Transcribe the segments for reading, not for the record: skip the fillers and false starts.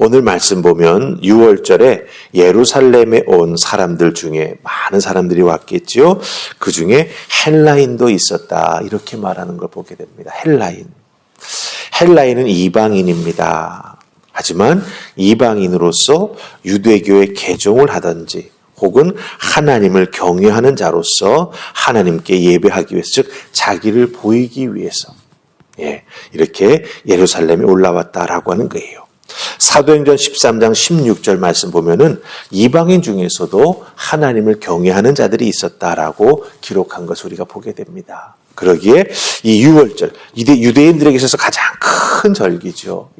오늘 말씀 보면 6월절에 예루살렘에 온 사람들 중에 많은 사람들이 왔겠죠. 그 중에 헬라인도 있었다. 이렇게 말하는 걸 보게 됩니다. 헬라인은 이방인입니다. 하지만 이방인으로서 유대교의 개종을 하든지 혹은 하나님을 경외하는 자로서 하나님께 예배하기 위해서, 즉 자기를 보이기 위해서 이렇게 예루살렘에 올라왔다라고 하는 거예요. 사도행전 13장 16절 말씀 보면은 이방인 중에서도 하나님을 경외하는 자들이 있었다라고 기록한 것을 우리가 보게 됩니다. 그러기에 이 6월절, 유대인들에게 있어서 가장 큰 절기죠.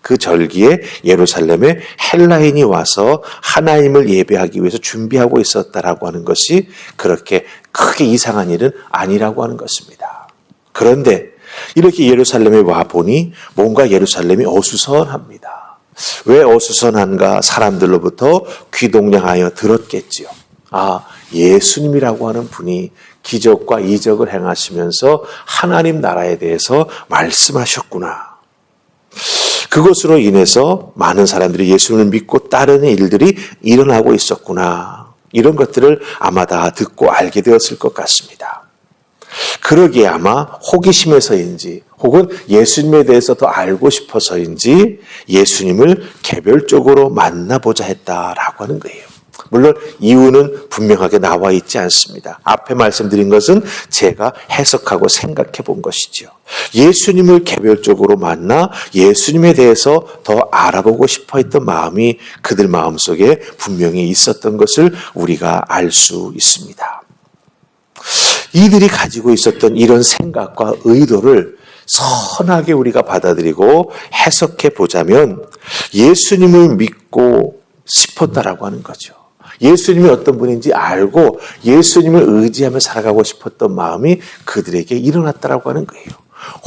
그 절기에 예루살렘에 헬라인이 와서 하나님을 예배하기 위해서 준비하고 있었다라고 하는 것이 그렇게 크게 이상한 일은 아니라고 하는 것입니다. 그런데 이렇게 예루살렘에 와 보니 뭔가 예루살렘이 어수선합니다. 왜 어수선한가? 사람들로부터 귀동냥하여 들었겠지요. 예수님이라고 하는 분이 기적과 이적을 행하시면서 하나님 나라에 대해서 말씀하셨구나. 그것으로 인해서 많은 사람들이 예수님을 믿고 따르는 일들이 일어나고 있었구나. 이런 것들을 아마 다 듣고 알게 되었을 것 같습니다. 그러기에 아마 호기심에서인지 혹은 예수님에 대해서 더 알고 싶어서인지 예수님을 개별적으로 만나보자 했다라고 하는 거예요. 물론 이유는 분명하게 나와 있지 않습니다. 앞에 말씀드린 것은 제가 해석하고 생각해 본 것이죠. 예수님을 개별적으로 만나 예수님에 대해서 더 알아보고 싶어 했던 마음이 그들 마음속에 분명히 있었던 것을 우리가 알 수 있습니다. 이들이 가지고 있었던 이런 생각과 의도를 선하게 우리가 받아들이고 해석해 보자면 예수님을 믿고 싶었다라고 하는 거죠. 예수님이 어떤 분인지 알고 예수님을 의지하며 살아가고 싶었던 마음이 그들에게 일어났다라고 하는 거예요.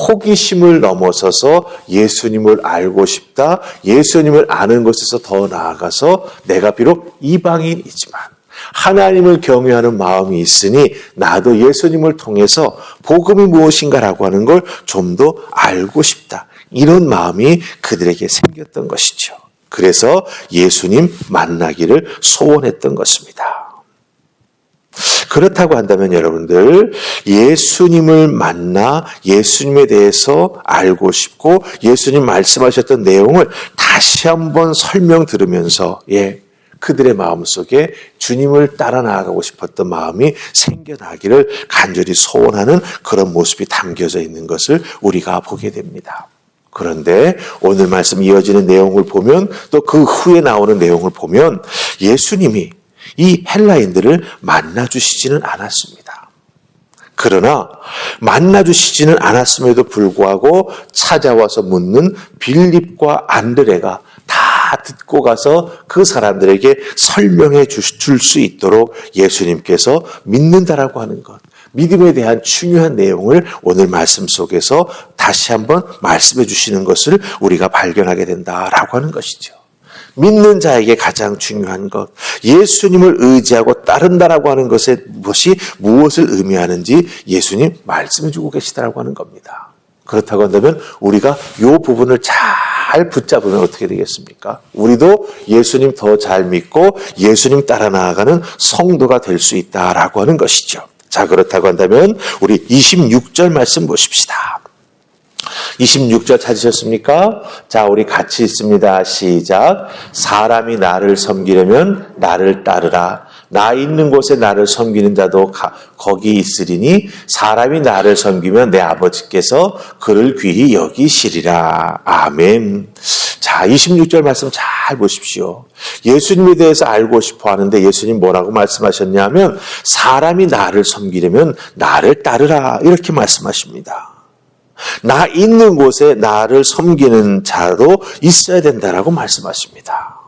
호기심을 넘어서서 예수님을 알고 싶다. 예수님을 아는 것에서 더 나아가서 내가 비록 이방인이지만 하나님을 경외하는 마음이 있으니 나도 예수님을 통해서 복음이 무엇인가라고 하는 걸 좀 더 알고 싶다. 이런 마음이 그들에게 생겼던 것이죠. 그래서 예수님 만나기를 소원했던 것입니다. 그렇다고 한다면 여러분들, 예수님을 만나 예수님에 대해서 알고 싶고 예수님 말씀하셨던 내용을 다시 한번 설명 들으면서 그들의 마음속에 주님을 따라 나아가고 싶었던 마음이 생겨나기를 간절히 소원하는 그런 모습이 담겨져 있는 것을 우리가 보게 됩니다. 그런데 오늘 말씀 이어지는 내용을 보면 또 그 후에 나오는 내용을 보면 예수님이 이 헬라인들을 만나주시지는 않았습니다. 그러나 만나주시지는 않았음에도 불구하고 찾아와서 묻는 빌립과 안드레가 다 듣고 가서 그 사람들에게 설명해 줄 수 있도록 예수님께서 믿는다라고 하는 것, 믿음에 대한 중요한 내용을 오늘 말씀 속에서 다시 한번 말씀해 주시는 것을 우리가 발견하게 된다라고 하는 것이죠. 믿는 자에게 가장 중요한 것, 예수님을 의지하고 따른다라고 하는 것이 무엇을 의미하는지 예수님 말씀해 주고 계시다라고 하는 겁니다. 그렇다고 한다면 우리가 이 부분을 잘 붙잡으면 어떻게 되겠습니까? 우리도 예수님 더 잘 믿고 예수님 따라 나아가는 성도가 될 수 있다라고 하는 것이죠. 자, 그렇다고 한다면 우리 26절 말씀 보십시다. 26절 찾으셨습니까? 자, 우리 같이 있습니다. 시작. 사람이 나를 섬기려면 나를 따르라. 나 있는 곳에 나를 섬기는 자도 거기 있으리니 사람이 나를 섬기면 내 아버지께서 그를 귀히 여기시리라. 아멘. 자, 26절 말씀 잘 보십시오. 예수님에 대해서 알고 싶어 하는데 예수님 뭐라고 말씀하셨냐면 사람이 나를 섬기려면 나를 따르라. 이렇게 말씀하십니다. 나 있는 곳에 나를 섬기는 자도 있어야 된다라고 말씀하십니다.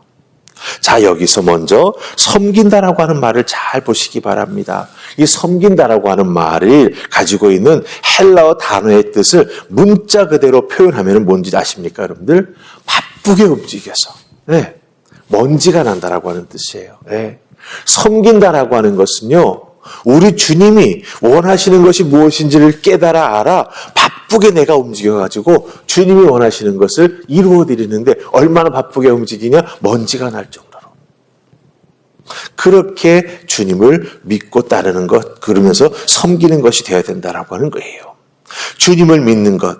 자, 여기서 먼저 섬긴다라고 하는 말을 잘 보시기 바랍니다. 이 섬긴다라고 하는 말을 가지고 있는 헬라어 단어의 뜻을 문자 그대로 표현하면 뭔지 아십니까, 여러분들? 바쁘게 움직여서 먼지가 난다라고 하는 뜻이에요. 섬긴다라고 하는 것은요, 우리 주님이 원하시는 것이 무엇인지를 깨달아 알아 바쁘게 내가 움직여가지고 주님이 원하시는 것을 이루어드리는데 얼마나 바쁘게 움직이냐? 먼지가 날 정도로. 그렇게 주님을 믿고 따르는 것, 그러면서 섬기는 것이 되어야 된다라고 하는 거예요. 주님을 믿는 것,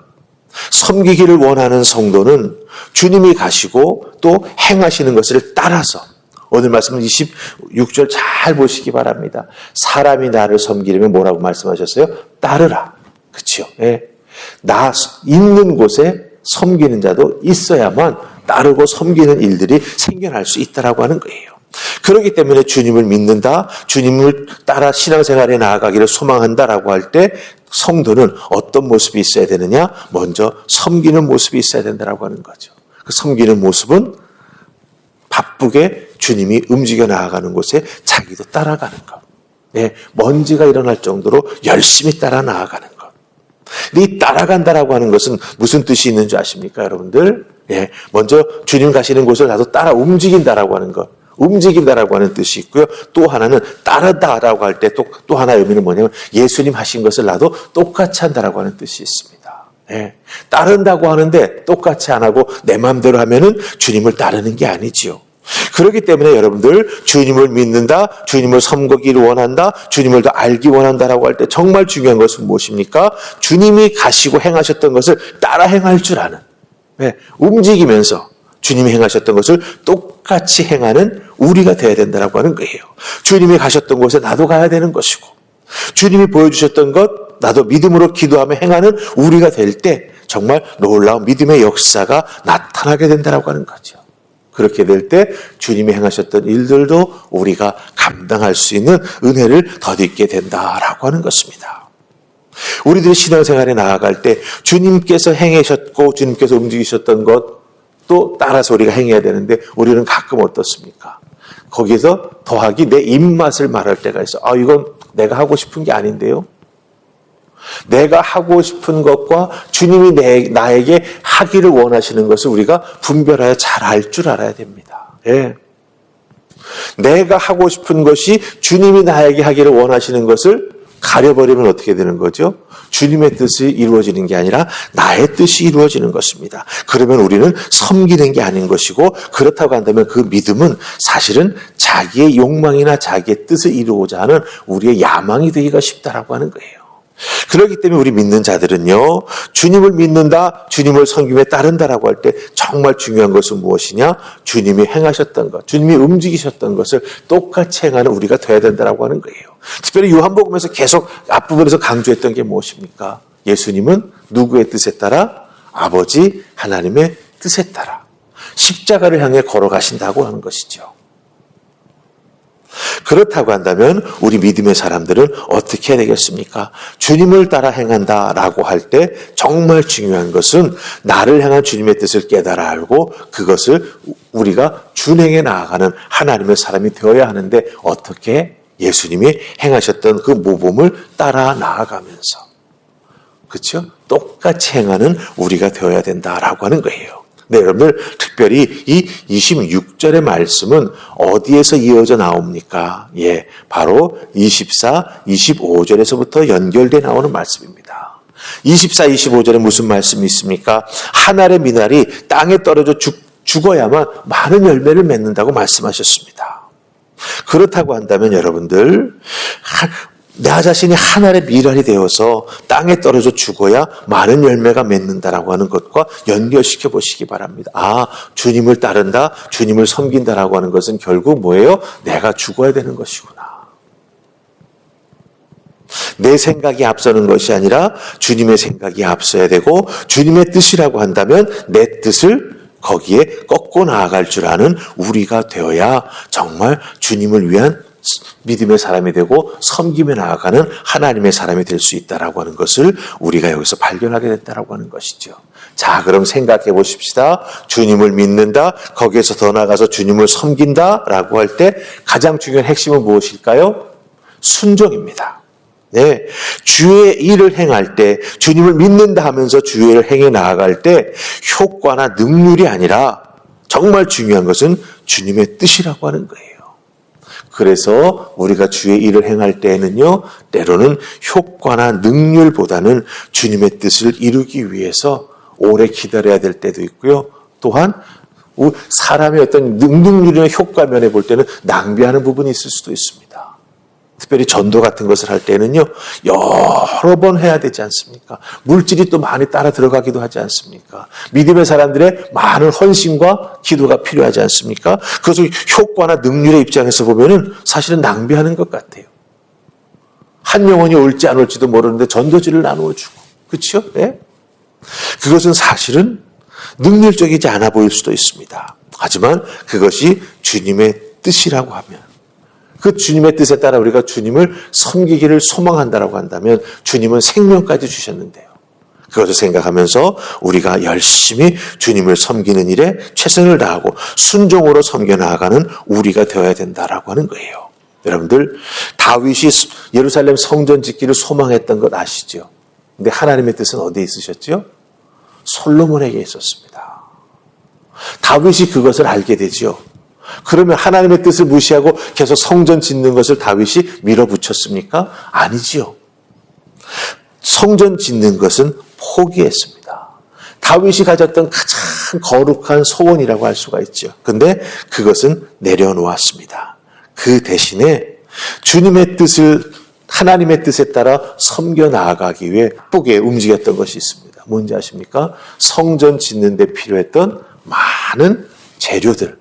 섬기기를 원하는 성도는 주님이 가시고 또 행하시는 것을 따라서, 오늘 말씀은 26절 잘 보시기 바랍니다. 사람이 나를 섬기려면 뭐라고 말씀하셨어요? 따르라. 그렇죠? 예. 나 있는 곳에 섬기는 자도 있어야만 따르고 섬기는 일들이 생겨날 수 있다라고 하는 거예요. 그렇기 때문에 주님을 믿는다, 주님을 따라 신앙생활에 나아가기를 소망한다라고 할 때 성도는 어떤 모습이 있어야 되느냐? 먼저 섬기는 모습이 있어야 된다라고 하는 거죠. 그 섬기는 모습은 바쁘게 주님이 움직여 나아가는 곳에 자기도 따라가는 것. 예, 먼지가 일어날 정도로 열심히 따라 나아가는 것. 근데 이 따라간다라고 하는 것은 무슨 뜻이 있는 줄 아십니까, 여러분들? 예, 먼저 주님 가시는 곳을 나도 따라 움직인다라고 하는 것. 움직인다라고 하는 뜻이 있고요. 또 하나는 따르다라고 할 때 또 하나의 의미는 뭐냐면 예수님 하신 것을 나도 똑같이 한다라고 하는 뜻이 있습니다. 예, 따른다고 하는데 똑같이 안 하고 내 마음대로 하면은 주님을 따르는 게 아니지요. 그렇기 때문에 여러분들 주님을 믿는다, 주님을 섬기기를 원한다, 주님을 더 알기 원한다라고 할 때 정말 중요한 것은 무엇입니까? 주님이 가시고 행하셨던 것을 따라 행할 줄 아는, 예, 움직이면서 주님이 행하셨던 것을 똑같이 행하는 우리가 되어야 된다고 하는 거예요. 주님이 가셨던 곳에 나도 가야 되는 것이고, 주님이 보여주셨던 것 나도 믿음으로 기도하며 행하는 우리가 될 때 정말 놀라운 믿음의 역사가 나타나게 된다고 하는 거죠. 그렇게 될 때 주님이 행하셨던 일들도 우리가 감당할 수 있는 은혜를 덧입게 된다라고 하는 것입니다. 우리들이 신앙생활에 나아갈 때 주님께서 행하셨고 주님께서 움직이셨던 것 또 따라서 우리가 행해야 되는데 우리는 가끔 어떻습니까? 거기서 더하기 내 입맛을 말할 때가 있어. 이건 내가 하고 싶은 게 아닌데요. 내가 하고 싶은 것과 주님이 나에게 하기를 원하시는 것을 우리가 분별하여 잘 알 줄 알아야 됩니다. 예. 내가 하고 싶은 것이 주님이 나에게 하기를 원하시는 것을 가려버리면 어떻게 되는 거죠? 주님의 뜻이 이루어지는 게 아니라 나의 뜻이 이루어지는 것입니다. 그러면 우리는 섬기는 게 아닌 것이고, 그렇다고 한다면 그 믿음은 사실은 자기의 욕망이나 자기의 뜻을 이루고자 하는 우리의 야망이 되기가 쉽다라고 하는 거예요. 그렇기 때문에 우리 믿는 자들은요, 주님을 믿는다, 주님을 섬김에 따른다라고 할 때 정말 중요한 것은 무엇이냐? 주님이 행하셨던 것, 주님이 움직이셨던 것을 똑같이 행하는 우리가 되어야 된다라고 하는 거예요. 특별히 요한복음에서 계속 앞부분에서 강조했던 게 무엇입니까? 예수님은 누구의 뜻에 따라? 아버지 하나님의 뜻에 따라 십자가를 향해 걸어가신다고 하는 것이죠. 그렇다고 한다면 우리 믿음의 사람들은 어떻게 해야 되겠습니까? 주님을 따라 행한다라고 할 때 정말 중요한 것은 나를 향한 주님의 뜻을 깨달아 알고 그것을 우리가 준행해 나아가는 하나님의 사람이 되어야 하는데, 어떻게? 예수님이 행하셨던 그 모범을 따라 나아가면서, 그렇죠? 똑같이 행하는 우리가 되어야 된다라고 하는 거예요. 네, 여러분들 특별히 이 26절의 말씀은 어디에서 이어져 나옵니까? 예, 바로 24, 25절에서부터 연결돼 나오는 말씀입니다. 24, 25절에 무슨 말씀이 있습니까? 한 알의 미나리 땅에 떨어져 죽어야만 많은 열매를 맺는다고 말씀하셨습니다. 그렇다고 한다면 여러분들, 나 자신이 한 알의 미랄이 되어서 땅에 떨어져 죽어야 많은 열매가 맺는다라고 하는 것과 연결시켜 보시기 바랍니다. 주님을 따른다, 주님을 섬긴다라고 하는 것은 결국 뭐예요? 내가 죽어야 되는 것이구나. 내 생각이 앞서는 것이 아니라 주님의 생각이 앞서야 되고, 주님의 뜻이라고 한다면 내 뜻을 거기에 꺾고 나아갈 줄 아는 우리가 되어야 정말 주님을 위한 믿음의 사람이 되고 섬김에 나아가는 하나님의 사람이 될 수 있다라고 하는 것을 우리가 여기서 발견하게 됐다라고 하는 것이죠. 자, 그럼 생각해 보십시다. 주님을 믿는다, 거기에서 더 나아가서 주님을 섬긴다라고 할 때 가장 중요한 핵심은 무엇일까요? 순종입니다. 네, 주의 일을 행할 때, 주님을 믿는다 하면서 주의 일을 행해 나아갈 때 효과나 능률이 아니라 정말 중요한 것은 주님의 뜻이라고 하는 거예요. 그래서 우리가 주의 일을 행할 때에는요, 때로는 효과나 능률보다는 주님의 뜻을 이루기 위해서 오래 기다려야 될 때도 있고요. 또한 사람의 어떤 능률이나 효과 면에 볼 때는 낭비하는 부분이 있을 수도 있습니다. 특별히 전도 같은 것을 할 때는요, 여러 번 해야 되지 않습니까? 물질이 또 많이 따라 들어가기도 하지 않습니까? 믿음의 사람들의 많은 헌신과 기도가 필요하지 않습니까? 그것을 효과나 능률의 입장에서 보면은 사실은 낭비하는 것 같아요. 한 영혼이 올지 안 올지도 모르는데 전도지를 나누어 주고, 그렇죠? 네? 그것은 사실은 능률적이지 않아 보일 수도 있습니다. 하지만 그것이 주님의 뜻이라고 하면, 그 주님의 뜻에 따라 우리가 주님을 섬기기를 소망한다라고 한다면 주님은 생명까지 주셨는데요. 그것을 생각하면서 우리가 열심히 주님을 섬기는 일에 최선을 다하고 순종으로 섬겨 나아가는 우리가 되어야 된다라고 하는 거예요. 여러분들, 다윗이 예루살렘 성전 짓기를 소망했던 것 아시죠? 근데 하나님의 뜻은 어디에 있으셨죠? 솔로몬에게 있었습니다. 다윗이 그것을 알게 되죠. 그러면 하나님의 뜻을 무시하고 계속 성전 짓는 것을 다윗이 밀어붙였습니까? 아니지요. 성전 짓는 것은 포기했습니다. 다윗이 가졌던 가장 거룩한 소원이라고 할 수가 있죠. 근데 그것은 내려놓았습니다. 그 대신에 주님의 뜻을, 하나님의 뜻에 따라 섬겨 나아가기 위해 바쁘게 움직였던 것이 있습니다. 뭔지 아십니까? 성전 짓는 데 필요했던 많은 재료들,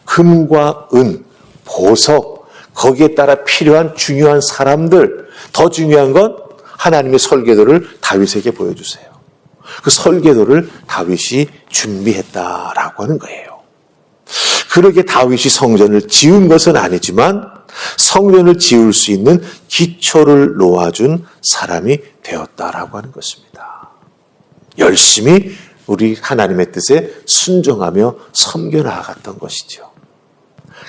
금과 은, 보석, 거기에 따라 필요한 중요한 사람들, 더 중요한 건 하나님의 설계도를 다윗에게 보여주세요. 그 설계도를 다윗이 준비했다라고 하는 거예요. 그러게 다윗이 성전을 지은 것은 아니지만 성전을 지을 수 있는 기초를 놓아준 사람이 되었다라고 하는 것입니다. 열심히 우리 하나님의 뜻에 순종하며 섬겨 나아갔던 것이죠.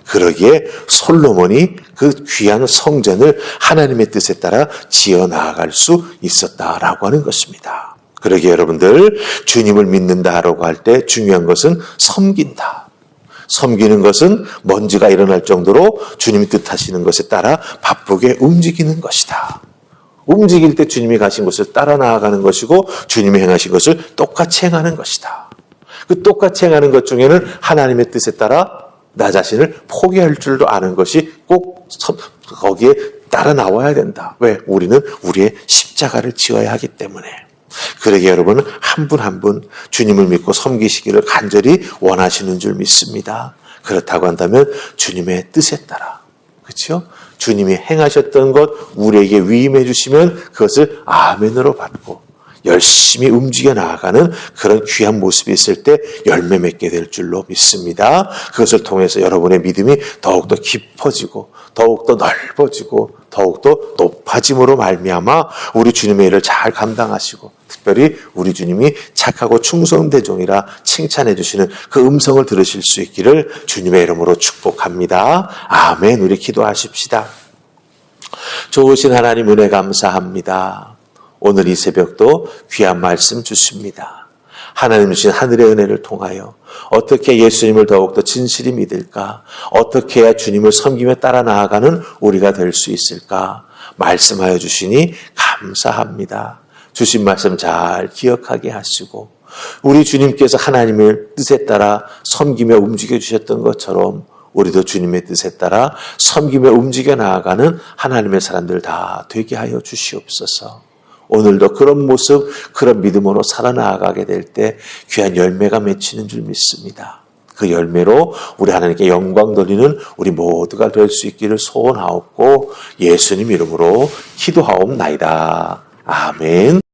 그러기에 솔로몬이 그 귀한 성전을 하나님의 뜻에 따라 지어 나아갈 수 있었다라고 하는 것입니다. 그러기에 여러분들, 주님을 믿는다라고 할 때 중요한 것은 섬긴다. 섬기는 것은 먼지가 일어날 정도로 주님이 뜻하시는 것에 따라 바쁘게 움직이는 것이다. 움직일 때 주님이 가신 곳을 따라 나아가는 것이고 주님이 행하신 것을 똑같이 행하는 것이다. 그 똑같이 행하는 것 중에는 하나님의 뜻에 따라 나 자신을 포기할 줄도 아는 것이 꼭 거기에 따라 나와야 된다. 왜? 우리는 우리의 십자가를 지어야 하기 때문에. 그러기에 여러분은 한 분 한 분 주님을 믿고 섬기시기를 간절히 원하시는 줄 믿습니다. 그렇다고 한다면 주님의 뜻에 따라, 그렇죠? 주님이 행하셨던 것 우리에게 위임해 주시면 그것을 아멘으로 받고 열심히 움직여 나아가는 그런 귀한 모습이 있을 때 열매 맺게 될 줄로 믿습니다. 그것을 통해서 여러분의 믿음이 더욱더 깊어지고 더욱더 넓어지고 더욱더 높아짐으로 말미암아 우리 주님의 일을 잘 감당하시고 특별히 우리 주님이 착하고 충성된 대종이라 칭찬해 주시는 그 음성을 들으실 수 있기를 주님의 이름으로 축복합니다. 아멘. 우리 기도하십시다. 좋으신 하나님 은혜 감사합니다. 오늘 이 새벽도 귀한 말씀 주십니다. 하나님 주신 하늘의 은혜를 통하여 어떻게 예수님을 더욱더 진실히 믿을까? 어떻게 해야 주님을 섬기며 따라 나아가는 우리가 될 수 있을까? 말씀하여 주시니 감사합니다. 주신 말씀 잘 기억하게 하시고 우리 주님께서 하나님의 뜻에 따라 섬기며 움직여 주셨던 것처럼 우리도 주님의 뜻에 따라 섬기며 움직여 나아가는 하나님의 사람들 다 되게 하여 주시옵소서. 오늘도 그런 모습, 그런 믿음으로 살아나가게 될 때 귀한 열매가 맺히는 줄 믿습니다. 그 열매로 우리 하나님께 영광 돌리는 우리 모두가 될 수 있기를 소원하옵고 예수님 이름으로 기도하옵나이다. 아멘.